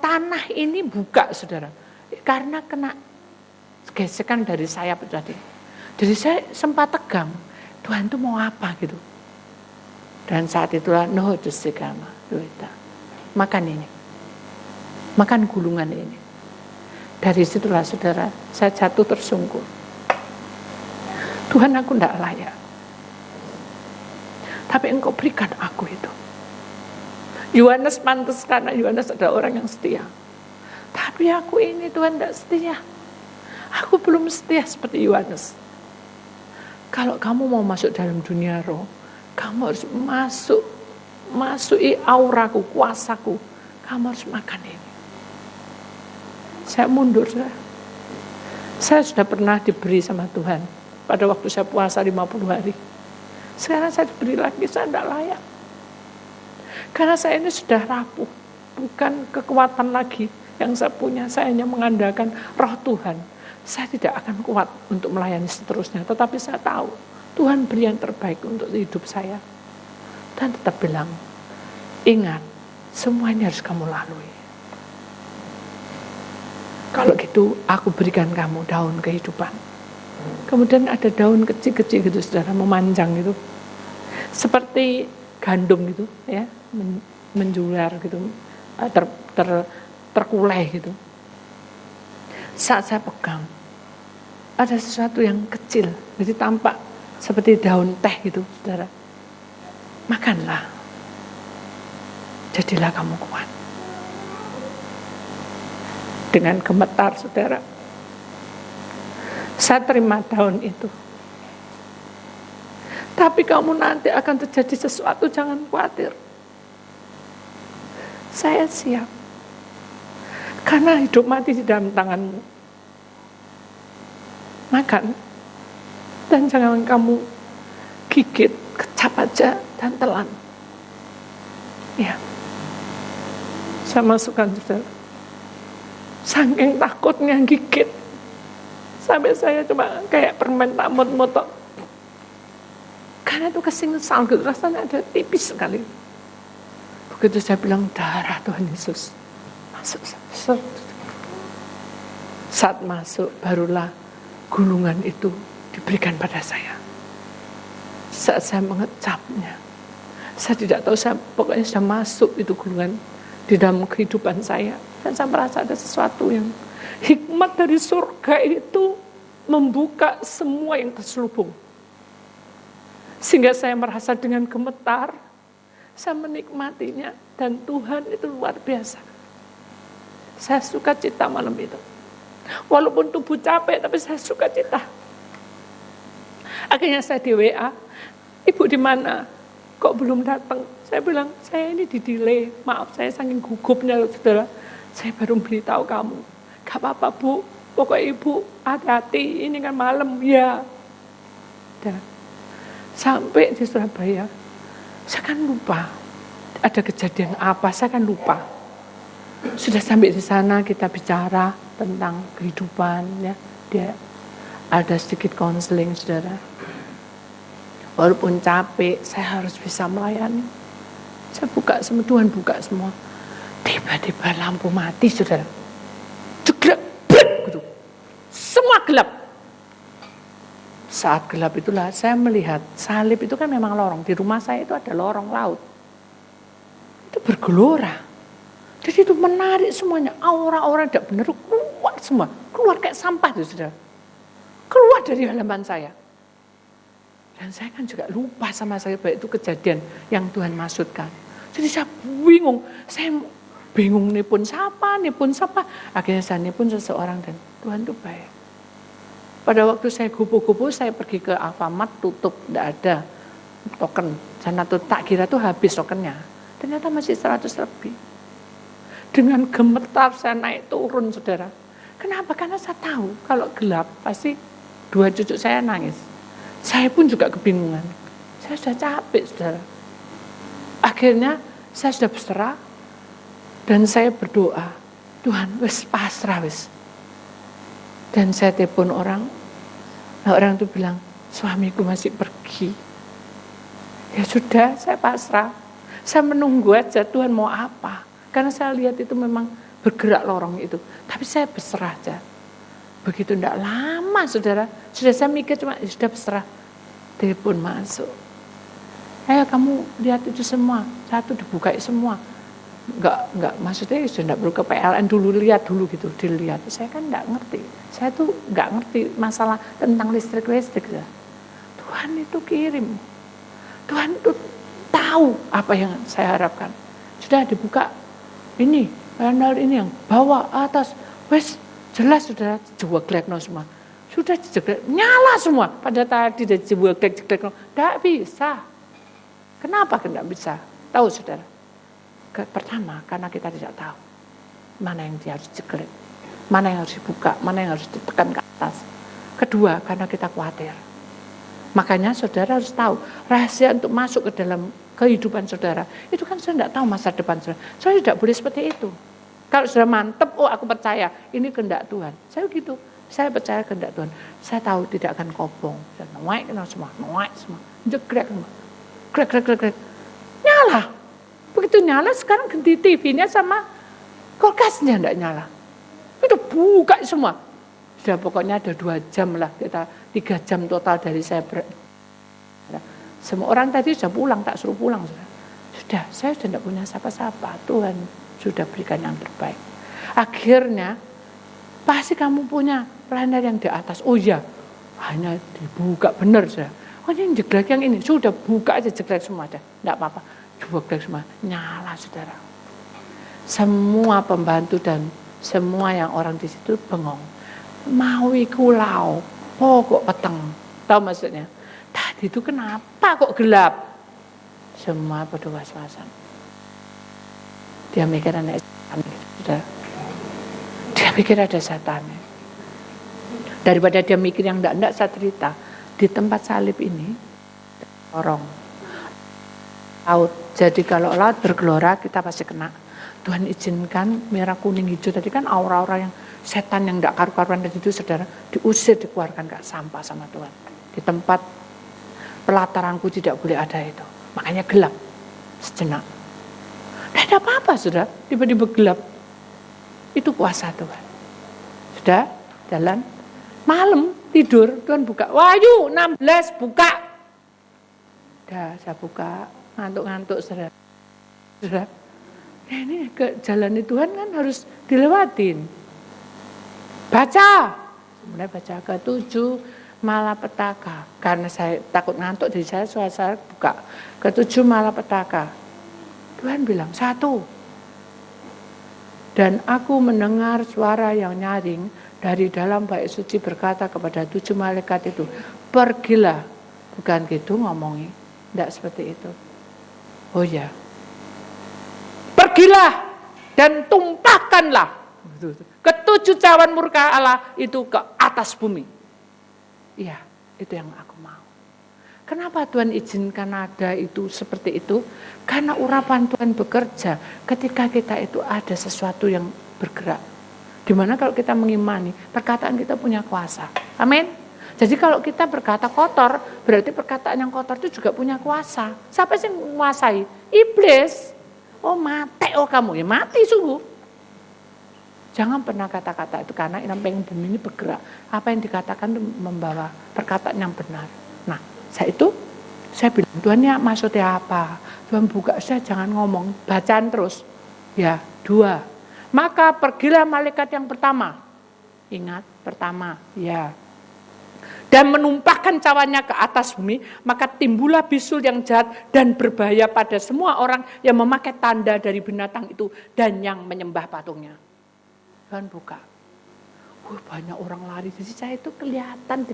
tanah ini buka, saudara. Karena kena gesekan dari sayap tadi. Jadi saya sempat tegang, Tuhan itu mau apa gitu. Dan saat itulah no desigama, makan ini, makan gulungan ini. Dari situlah saudara, saya jatuh tersungkur. Tuhan, aku tidak layak, tapi Engkau berikan aku itu. Yohanes pantas karena Yohanes adalah orang yang setia. Tapi aku ini Tuhan tidak setia. Aku belum setia seperti Yohanes. Kalau kamu mau masuk dalam dunia roh, kamu harus masuki auraku, kuasaku. Kamu harus makan ini. Saya mundur. Saya sudah pernah diberi sama Tuhan. Pada waktu saya puasa 50 hari. Sekarang saya diberi lagi, saya tidak layak. Karena saya ini sudah rapuh. Bukan kekuatan lagi yang saya punya. Saya hanya mengandalkan roh Tuhan. Saya tidak akan kuat untuk melayani seterusnya. Tetapi saya tahu Tuhan beri yang terbaik untuk hidup saya. Dan tetap bilang, ingat, semua ini harus kamu lalui. Kalau gitu, aku berikan kamu daun kehidupan. Kemudian ada daun kecil-kecil gitu, saudara, memanjang gitu. Seperti gandum gitu, ya, menjular gitu, terkulai gitu. Saat saya pegang, ada sesuatu yang kecil, jadi tampak seperti daun teh gitu, saudara. Makanlah, jadilah kamu kuat. Dengan gemetar, saudara, saya terima daun itu. Tapi kamu nanti akan terjadi sesuatu, jangan khawatir. Saya siap. Karena hidup mati di dalam tanganmu. Makan. Dan jangan kamu gigit, kecap aja dan telan. Ya. Saya masukkan, saudara. Saking takutnya gigit. Sampai saya cuma kayak permen tak mut-mutok. Karena itu kesingsal gitu, rasanya ada tipis sekali. Begitu saya bilang darah Tuhan Yesus. Masuk. Saat masuk barulah gulungan itu diberikan pada saya. Saat saya mengecapnya, saya tidak tahu, pokoknya sudah masuk itu gulungan di dalam kehidupan saya. Dan saya merasa ada sesuatu yang hikmat dari surga itu membuka semua yang terselubung. Sehingga saya merasa dengan gemetar, saya menikmatinya, dan Tuhan itu luar biasa. Saya suka cita malam itu. Walaupun tubuh capek, tapi saya suka cita. Akhirnya saya di WA, ibu di mana? Kok belum datang? Saya bilang, saya ini di delay. Maaf, saya saking gugupnya, saudara. Saya baru beritahu kamu. Gak apa-apa, Bu. Pokoknya ibu hati-hati, ini kan malam. Ya. Dan sampai di Surabaya, saya kan lupa. Ada kejadian apa, saya kan lupa. Sudah sampai di sana, kita bicara tentang kehidupan. Ya. Dia ada sedikit konseling, saudara. Walaupun capek, saya harus bisa melayani. Saya buka semua, Tuhan buka semua. Tiba-tiba lampu mati, saudara. Jeglek, gitu. Semua gelap. Saat gelap itulah saya melihat salib itu kan memang lorong. Di rumah saya itu ada lorong laut. Itu bergelora. Jadi itu menarik semuanya. Aura-aura tidak benar keluar semua. Keluar kayak sampah itu, saudara. Keluar dari halaman saya. Dan saya kan juga lupa sama saya bahwa itu kejadian yang Tuhan maksudkan. Jadi saya bingung. Saya bingung nih pun siapa. Akhirnya saya nih pun seseorang, dan Tuhan itu baik. Pada waktu saya kupu-kupu, saya pergi ke Alfamart, tutup, tidak ada token. Sana tuh tak kira tuh habis tokennya. Ternyata masih 100 lebih. Dengan gemetar saya naik turun, saudara. Kenapa? Karena saya tahu kalau gelap pasti 2 cucu saya nangis. Saya pun juga kebingungan. Saya sudah capek, saudara. Akhirnya saya sudah berserah dan saya berdoa, Tuhan, wis pasrah wis. Dan saya telepon orang. Nah, orang itu bilang, suamiku masih pergi. Ya sudah, saya pasrah. Saya menunggu aja Tuhan mau apa. Karena saya lihat itu memang bergerak lorong itu. Tapi saya berserah aja. Begitu tidak lama, saudara. Sudah saya mikir cuma sudah berserah. Telepon masuk. Ayo kamu lihat itu semua. Satu dibuka semua. Enggak, maksudnya sudah tidak perlu ke PLN dulu, lihat dulu gitu, dilihat. Saya kan enggak ngerti. Saya tuh enggak ngerti masalah tentang listrik. Tuhan itu kirim. Tuhan itu tahu apa yang saya harapkan. Sudah dibuka. Ini, panel ini yang bawah atas. Wes jelas sudah jeweglekno semua. Sudah jeglek, nyala semua. Pada tadi dia jeweglek. Enggak bisa. Kenapa enggak bisa? Tahu saudara? Pertama, karena kita tidak tahu mana yang dia harus jeglek, mana yang harus dibuka, mana yang harus ditekan ke atas. Kedua, karena kita khawatir. Makanya saudara harus tahu rahasia untuk masuk ke dalam kehidupan saudara. Itu kan saya tidak tahu masa depan saudara. Saya tidak boleh seperti itu. Kalau sudah mantep, oh aku percaya ini kehendak Tuhan. Saya begitu. Saya percaya kehendak Tuhan. Saya tahu tidak akan kobong. Dan naik semua, jeglek semua. Grek. Nyala. Begitu nyala, sekarang ganti TV-nya sama kulkasnya enggak nyala. Itu buka semua. Sudah pokoknya ada 2 jam lah, kita 3 jam total dari saya semua orang tadi sudah pulang, tak suruh pulang. Sudah, saya sudah tidak punya siapa-siapa. Tuhan sudah berikan yang terbaik. Akhirnya, pasti kamu punya planner yang di atas. Oh iya, hanya dibuka benar sudah. Oh ini jeglek yang ini, sudah buka aja jeglek semua aja. Tidak apa-apa. Jeglek semua, nyala saudara. Semua pembantu dan semua yang orang di situ bengong. Mau ikulau, pokok peteng. Tahu maksudnya? Tadi itu kenapa kok gelap? Semua pada was-wasan. Dia mikir ada setan, saudara. Dia pikir ada setan. Daripada dia mikir yang enggak saya cerita. Di tempat salib ini, lorong. Laut. Jadi kalau laut bergelora kita pasti kena. Tuhan izinkan merah kuning hijau tadi kan aura-aura yang setan yang enggak karu-karuan tadi itu saudara diusir, dikeluarkan ke sampah sama Tuhan. Di tempat pelataranku tidak boleh ada itu. Makanya gelap sejenak. Tidak ada apa-apa saudara, tiba-tiba gelap. Itu kuasa Tuhan. Sudah jalan malam tidur Tuhan buka. Wahyu 16 buka. Dah, saya buka, ngantuk-ngantuk, saudara. Saudara, ini ke jalan Tuhan kan harus dilewatin. Baca, kemudian baca ke-7 Malapetaka. Karena saya takut ngantuk, jadi saya buka ke-7 Malapetaka. Tuhan bilang, 1. Dan aku mendengar suara yang nyaring dari dalam bait suci berkata kepada 7 malaikat itu, pergilah. Bukan gitu ngomongnya, tidak seperti itu. Oh ya, pergilah dan tumpahkanlah ke-7 cawan murka Allah itu ke atas bumi. Iya, itu yang aku mau. Kenapa Tuhan izinkan ada itu seperti itu? Karena urapan Tuhan bekerja ketika kita itu ada sesuatu yang bergerak. Dimana kalau kita mengimani, perkataan kita punya kuasa. Amin. Jadi kalau kita berkata kotor, berarti perkataan yang kotor itu juga punya kuasa. Siapa sih yang menguasai? Iblis. Oh mati kamu, ya mati sungguh. Jangan pernah kata-kata itu karena pengen bumi ini bergerak. Apa yang dikatakan itu membawa perkataan yang benar. Nah, saya bilang, Tuhan ya maksudnya apa? Tuhan buka, saya jangan ngomong, bacaan terus. Ya, 2. Maka pergilah malaikat yang pertama. Ingat, pertama, ya. Dan menumpahkan cawannya ke atas bumi, maka timbullah bisul yang jahat dan berbahaya pada semua orang yang memakai tanda dari binatang itu dan yang menyembah patungnya. Tuhan buka. Banyak orang lari, jadi saya itu kelihatan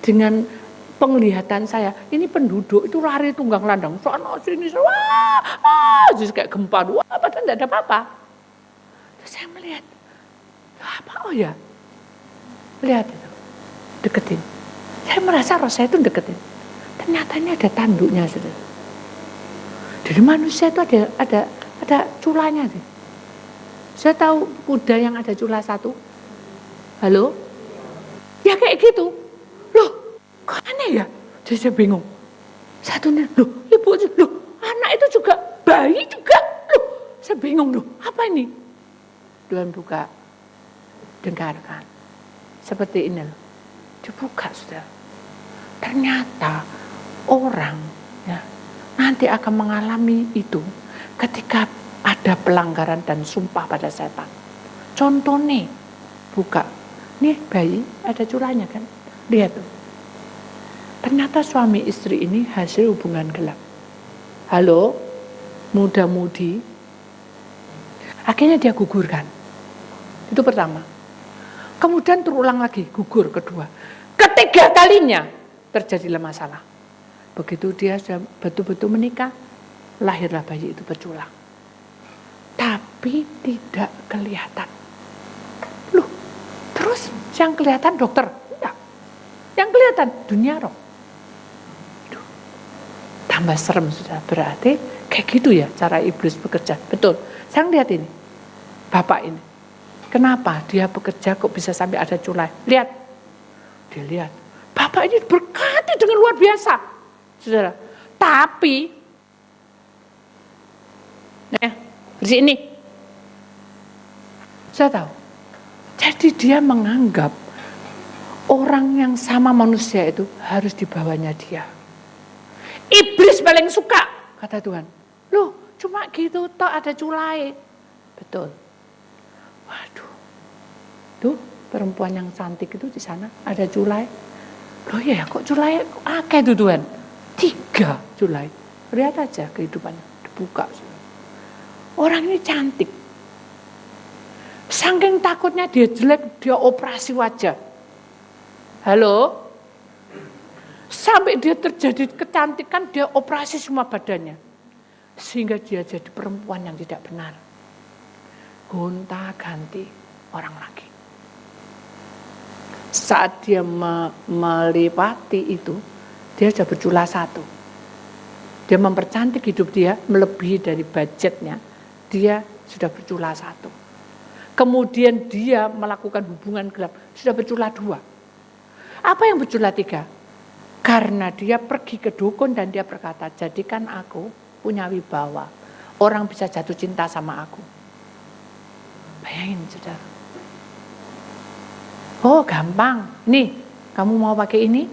dengan penglihatan saya, ini penduduk itu lari tunggang landang, sana sini, jadi kayak gempa, padahal tidak ada apa-apa. Terus saya melihat, apa ya? Lihat itu, deketin. Saya merasa roh saya itu deketin. Ternyata ini ada tanduknya, saudara. Dari manusia itu ada culanya. Saya tahu kuda yang ada cula 1. Halo? Ya kayak gitu. Loh, kok aneh ya? Jadi saya bingung. Satunya, ibu, anak itu juga, bayi juga. Saya bingung, apa ini? Tuhan buka, dengarkan. Seperti ini loh. Dibuka sudah. Ternyata orang ya, nanti akan mengalami itu ketika ada pelanggaran dan sumpah pada setan. Contoh nih, buka. Nih bayi ada culanya kan. Lihat tuh. Ternyata suami istri ini hasil hubungan gelap. Halo, muda-mudi. Akhirnya dia gugurkan. Itu pertama. Kemudian terulang lagi, gugur kedua. Ketiga kalinya terjadilah masalah. Begitu dia sudah betul-betul menikah, lahirlah bayi itu berculang. Tapi tidak kelihatan. Loh, terus yang kelihatan dokter? Enggak. Yang kelihatan dunia roh. Tambah serem sudah, berarti kayak gitu ya cara iblis bekerja. Betul. Saya lihat ini, bapak ini. Kenapa dia bekerja kok bisa sampai ada culai? Lihat. Dia lihat. Bapak ini berkati dengan luar biasa. Saudara. Tapi. Nah, di sini. Saya tahu. Jadi dia menganggap orang yang sama manusia itu harus dibawanya dia. Iblis paling suka, kata Tuhan. Loh, cuma gitu toh ada culai. Betul. Waduh, tuh perempuan yang cantik itu di sana ada culai. Loh ya kok culai akeh tuh Tuhan? 3 culai. Lihat aja kehidupannya, dibuka. Orang ini cantik. Saking takutnya dia jelek, dia operasi wajah. Halo? Sampai dia terjadi kecantikan, dia operasi semua badannya. Sehingga dia jadi perempuan yang tidak benar. Gonta-ganti orang lagi. Saat dia melewati itu, dia sudah bercula 1. Dia mempercantik hidup dia, melebihi dari budgetnya. Dia sudah bercula 1. Kemudian dia melakukan hubungan gelap, sudah bercula 2. Apa yang bercula 3? Karena dia pergi ke dukun dan dia berkata, jadikan aku punya wibawa. Orang bisa jatuh cinta sama aku. Bayangin saudara. Oh gampang. Nih, kamu mau pakai ini?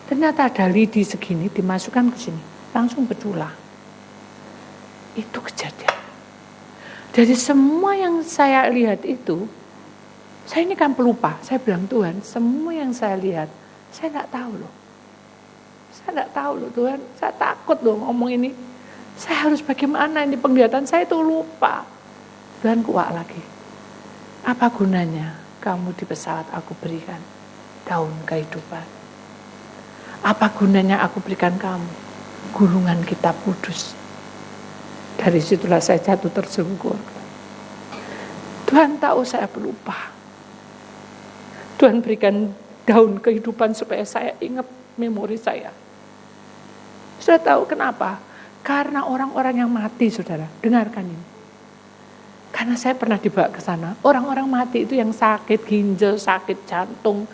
Ternyata ada lidi segini dimasukkan ke sini. langsung bercula. Itu kejadian. Jadi semua yang saya lihat itu, saya ini kan pelupa. Saya bilang, Tuhan, semua yang saya lihat, saya enggak tahu loh. Saya enggak tahu loh Tuhan, saya takut loh ngomong ini. Saya harus bagaimana, ini penglihatan saya itu lupa. Tuhan kuat lagi. Apa gunanya kamu di pesawat aku berikan daun kehidupan? Apa gunanya aku berikan kamu gulungan kitab kudus? Dari situlah saya jatuh tersungkur. Tuhan tahu saya pelupa. Tuhan berikan daun kehidupan supaya saya ingat memori saya. Sudah tahu kenapa? Karena orang-orang yang mati, saudara, dengarkan ini. Karena saya pernah dibawa ke sana. Orang-orang mati itu yang sakit ginjal, sakit jantung,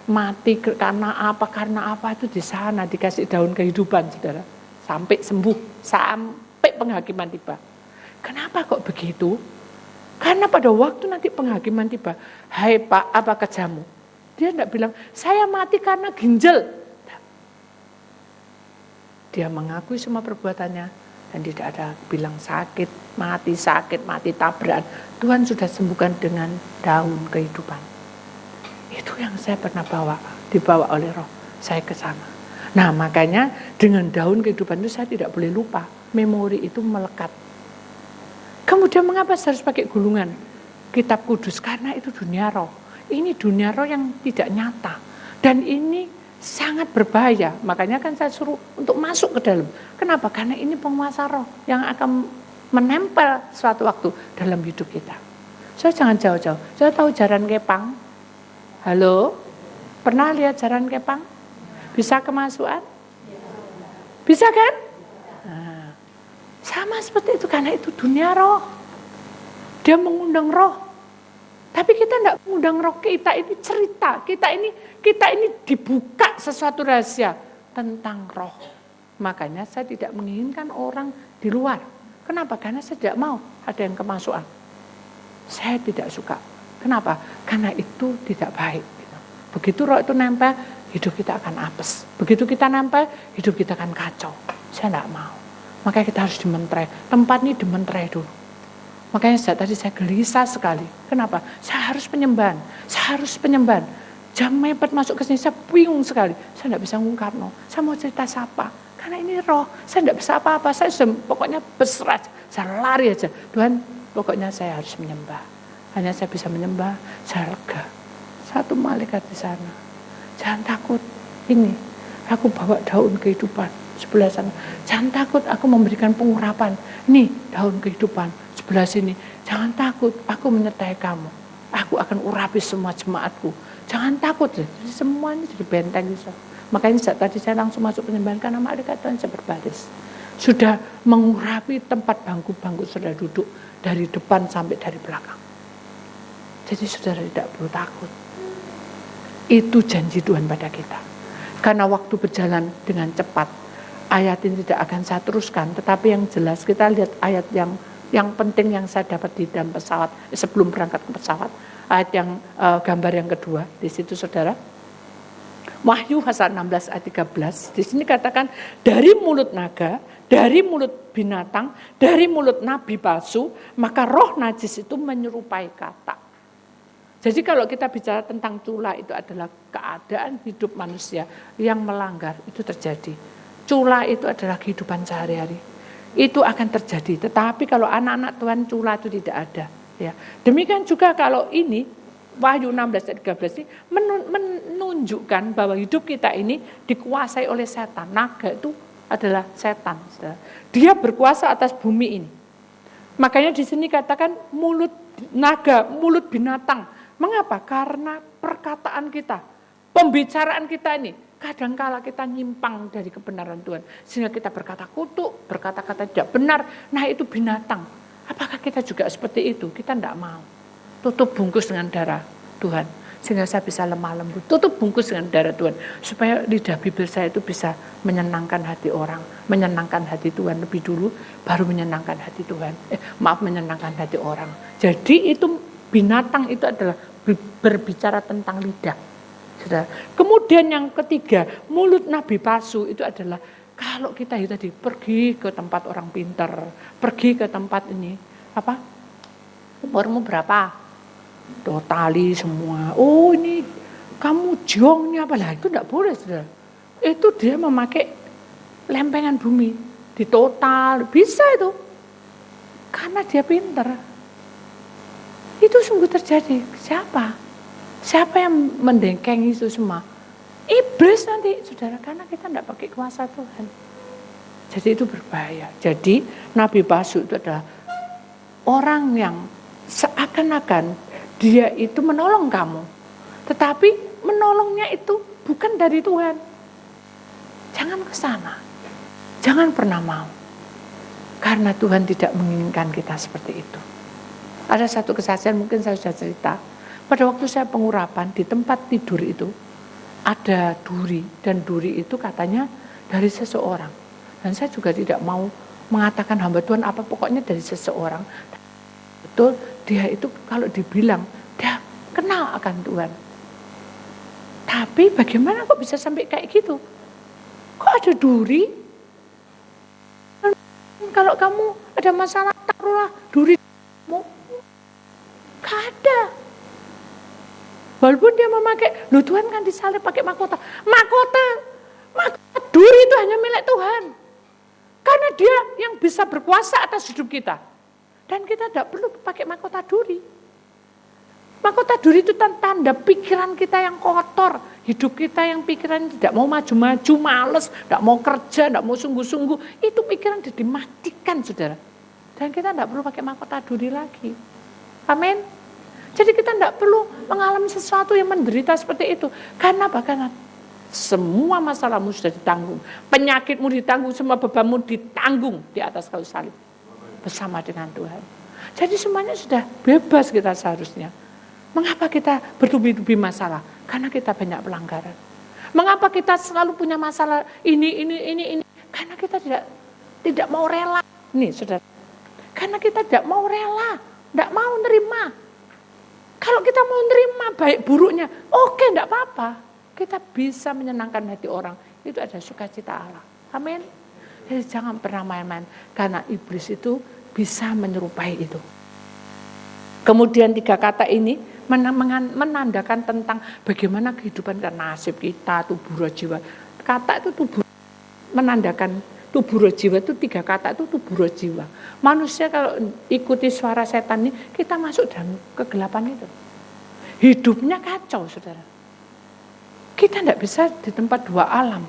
mati karena apa itu di sana dikasih daun kehidupan, saudara. Sampai sembuh, sampai penghakiman tiba. Kenapa kok begitu? Karena pada waktu nanti penghakiman tiba, hai Pak, apa kerjamu? Dia tidak bilang, saya mati karena ginjal. Dia mengakui semua perbuatannya dan tidak ada bilang sakit, mati tabrakan. Tuhan sudah sembuhkan dengan daun kehidupan. Itu yang saya pernah dibawa oleh Roh saya ke sana. Nah, makanya dengan daun kehidupan itu saya tidak boleh lupa. Memori itu melekat. Kemudian mengapa saya harus pakai gulungan kitab kudus? Karena itu dunia roh. Ini dunia roh yang tidak nyata. Dan ini sangat berbahaya. Makanya kan saya suruh untuk masuk ke dalam. Kenapa? Karena ini penguasa roh yang akan menempel suatu waktu dalam hidup kita. Saya jangan jauh-jauh. Saya tahu jaran kepang. Halo? Pernah lihat jaran kepang? Bisa kemasukan? Bisa kan? Nah, sama seperti itu karena itu dunia roh. Dia mengundang roh. Tapi kita tidak mengundang roh, kita ini cerita, kita ini dibuka sesuatu rahasia tentang roh. Makanya saya tidak menginginkan orang di luar. Kenapa? Karena saya tidak mau ada yang kemasukan. Saya tidak suka. Kenapa? Karena itu tidak baik. Begitu roh itu nempel, hidup kita akan apes. Begitu kita nempel, hidup kita akan kacau. Saya tidak mau. Makanya kita harus dimenterai. Tempat ini dimenterai dulu. Makanya sejak tadi saya gelisah sekali. Kenapa? Saya harus penyembahan. Jam mepet masuk ke sini, saya bingung sekali. Saya tidak bisa ngungkap, no. Saya mau cerita siapa? Karena ini roh. Saya tidak bisa apa-apa. Saya pokoknya berserah. Saya lari aja. Tuhan, pokoknya saya harus menyembah. Hanya saya bisa menyembah, saya lega. Satu malaikat di sana. Jangan takut. Ini, aku bawa daun kehidupan sebelah sana. Jangan takut, aku memberikan pengurapan. Nih, daun kehidupan sebelah sini. Jangan takut, aku menyertai kamu. Aku akan urapi semua jemaatku. Jangan takut, semua ini jadi benteng. Makanya saat tadi saya langsung masuk penyembahan karena malaikat Tuhan saya berbaris. Sudah mengurapi tempat bangku-bangku sudah duduk dari depan sampai dari belakang. Jadi saudara tidak perlu takut. Itu janji Tuhan pada kita. Karena waktu berjalan dengan cepat. Ayat ini tidak akan saya teruskan, tetapi yang jelas kita lihat ayat yang penting yang saya dapat di dalam pesawat sebelum berangkat ke pesawat. Ayat yang gambar yang kedua di situ saudara. Wahyu pasal 16 ayat 13. Di sini katakan dari mulut naga, dari mulut binatang, dari mulut nabi palsu, maka roh najis itu menyerupai kata. Jadi kalau kita bicara tentang cula itu adalah keadaan hidup manusia yang melanggar itu terjadi. Cula itu adalah kehidupan sehari-hari. Itu akan terjadi. Tetapi kalau anak-anak Tuhan cula itu tidak ada. Ya. Demikian juga kalau ini Wahyu 16 ayat 13 ini menunjukkan bahwa hidup kita ini dikuasai oleh setan. Naga itu adalah setan. Dia berkuasa atas bumi ini. Makanya di sini katakan mulut naga, mulut binatang. Mengapa? Karena perkataan kita, pembicaraan kita ini kadangkala kita nyimpang dari kebenaran Tuhan. Sehingga kita berkata kutuk, berkata-kata tidak benar. Nah itu binatang. Apakah kita juga seperti itu? Kita tidak mau. Tutup bungkus dengan darah Tuhan. Sehingga saya bisa lemah lembut. Tutup bungkus dengan darah Tuhan. Supaya lidah bibir saya itu bisa menyenangkan hati orang. Menyenangkan hati Tuhan lebih dulu. Baru menyenangkan hati Tuhan. Menyenangkan hati orang. Jadi itu binatang itu adalah berbicara tentang lidah. Kemudian yang ketiga, mulut nabi palsu itu adalah Kalau kita itu tadi pergi ke tempat orang pintar, pergi ke tempat ini, apa? Umurmu berapa? Totali semua. Oh ini kamu jongnya apa lah? Itu enggak boleh, saudara. Itu dia memakai lempengan bumi. Di total, bisa itu. Karena dia pintar. Itu sungguh terjadi. Siapa? Siapa yang mendengkengi itu semua? Iblis nanti, saudara, karena kita tidak pakai kuasa Tuhan. Jadi itu berbahaya. Jadi nabi palsu itu adalah orang yang seakan-akan dia itu menolong kamu. Tetapi menolongnya itu bukan dari Tuhan. Jangan ke sana. Jangan pernah mau. Karena Tuhan tidak menginginkan kita seperti itu. Ada satu kesaksian mungkin saya sudah cerita. Pada waktu saya pengurapan di tempat tidur itu, ada duri, dan duri itu katanya dari seseorang. Dan saya juga tidak mau mengatakan hamba Tuhan apa, pokoknya dari seseorang. Betul, dia itu kalau dibilang, dia kenal akan Tuhan. Tapi bagaimana kok bisa sampai kayak gitu? Kok ada duri? Kalau kamu ada masalah, taruhlah duri. Gak ada. Walaupun dia memakai, loh Tuhan kan disalib pakai mahkota. Mahkota duri itu hanya milik Tuhan. Karena dia yang bisa berkuasa atas hidup kita. Dan kita tidak perlu pakai mahkota duri. Mahkota duri itu tanda pikiran kita yang kotor. Hidup kita yang pikiran tidak mau maju-maju, males, tidak mau kerja, tidak mau sungguh-sungguh. Itu pikiran sudah dimatikan, saudara. Dan kita tidak perlu pakai mahkota duri lagi. Amin. Jadi kita tidak perlu mengalami sesuatu yang menderita seperti itu. Karena bahkan semua masalahmu sudah ditanggung. Penyakitmu ditanggung, semua bebanmu ditanggung di atas kayu salib. Bersama dengan Tuhan. Jadi semuanya sudah bebas kita seharusnya. Mengapa kita bertubi-tubi masalah? Karena kita banyak pelanggaran. Mengapa kita selalu punya masalah ini? Karena kita tidak mau rela. Nih saudara. Karena kita tidak mau rela. Tidak mau nerima. Kalau kita mau nerima baik buruknya, oke, tidak apa-apa. Kita bisa menyenangkan hati orang. Itu ada sukacita Allah. Amin. Jadi jangan pernah main-main. Karena iblis itu bisa menyerupai itu. Kemudian 3 kata ini menandakan tentang bagaimana kehidupan dan nasib kita, tubuh roh jiwa. Kata itu tubuh, menandakan tubuh roh jiwa itu 3 kata itu tubuh roh jiwa. Manusia kalau ikuti suara setan ini, kita masuk dalam kegelapan itu. Hidupnya kacau, saudara. Kita tidak bisa di tempat 2 alam.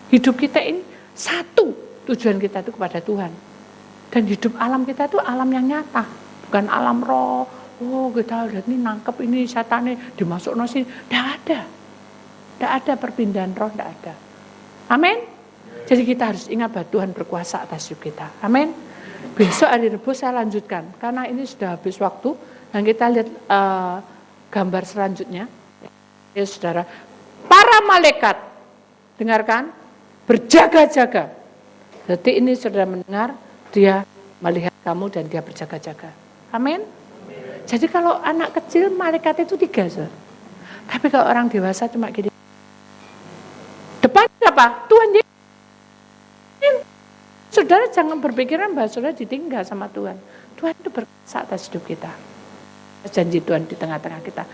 Hidup kita ini satu, tujuan kita itu kepada Tuhan. Dan hidup alam kita itu alam yang nyata, bukan alam roh. Oh kita lihat ini nangkep ini setannya dimasuk nasi. Tidak ada. Tidak ada perpindahan roh, tidak ada. Amin. Jadi kita harus ingat bahwa Tuhan berkuasa atas hidup kita. Amin. Besok hari Rabu saya lanjutkan. Karena ini sudah habis waktu. Dan kita lihat gambar selanjutnya. Ya saudara. Para malaikat. Dengarkan. Berjaga-jaga. Jadi ini saudara mendengar. Dia melihat kamu dan dia berjaga-jaga. Amin. Jadi kalau anak kecil malaikat itu 3. Saudara. Tapi kalau orang dewasa cuma gini. Depan apa? Tuhan. Saudara jangan berpikiran bahwa saudara ditinggal sama Tuhan. Tuhan itu berkuasa atas hidup kita. Janji Tuhan di tengah-tengah kita.